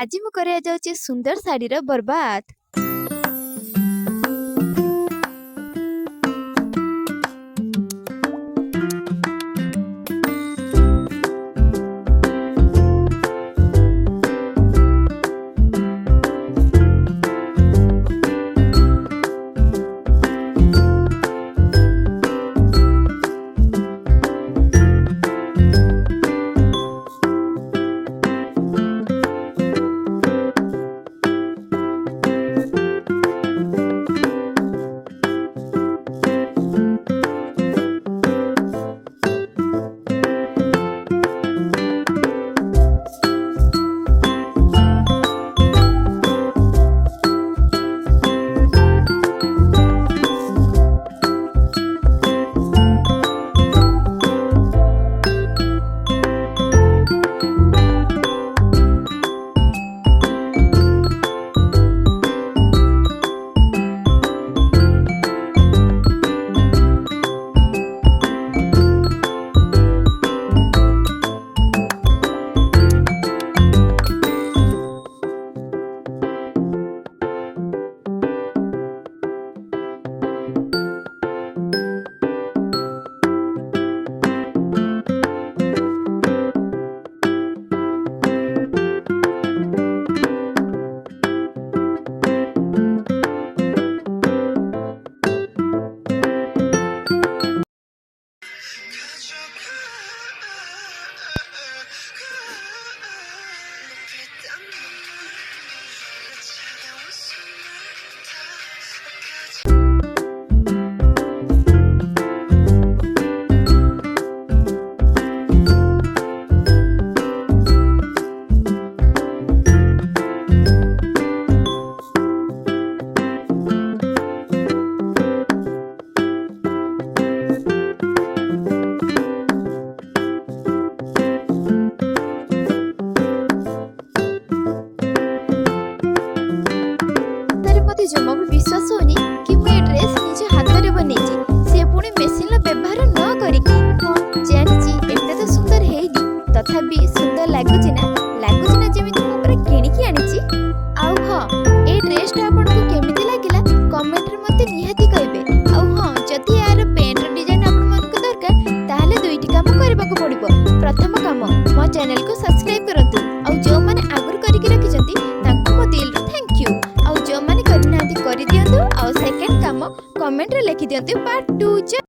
ଆଜି ମୁଁ କରିବାକୁ ଯାଉଛି ସୁନ୍ଦର ଶାଢ଼ୀର ବର୍ବାଦ। जमा भी विश्वास होनी कि मैं ड्रेस निज हाथ में बनेची से पुणी मेसिन व्यवहार न करिकी जानिची एते तो सुंदर हेइनी तथापि सुंदर लागुची ना जेमिति मु पूरा किणिकी आनिची आउ हां ए ड्रेस टा आपन को केमिति लागिला कमेंट रे मते निहाती कहबे आउ हां जति यार पेंट डिजाइन आपन मन को दरकार ताहले दुईटी काम करबा को पड़िबो प्रथम काम मो चैनल को सब्सक्राइब करंतु आउ जो माने आगुर करिके रखिजंती तांको मो दिल रो थैंक यू आउ जो माने करना कर दियंतु आउ सेकंड काम कमेंट रे लिखि दियंतु पार्ट 2।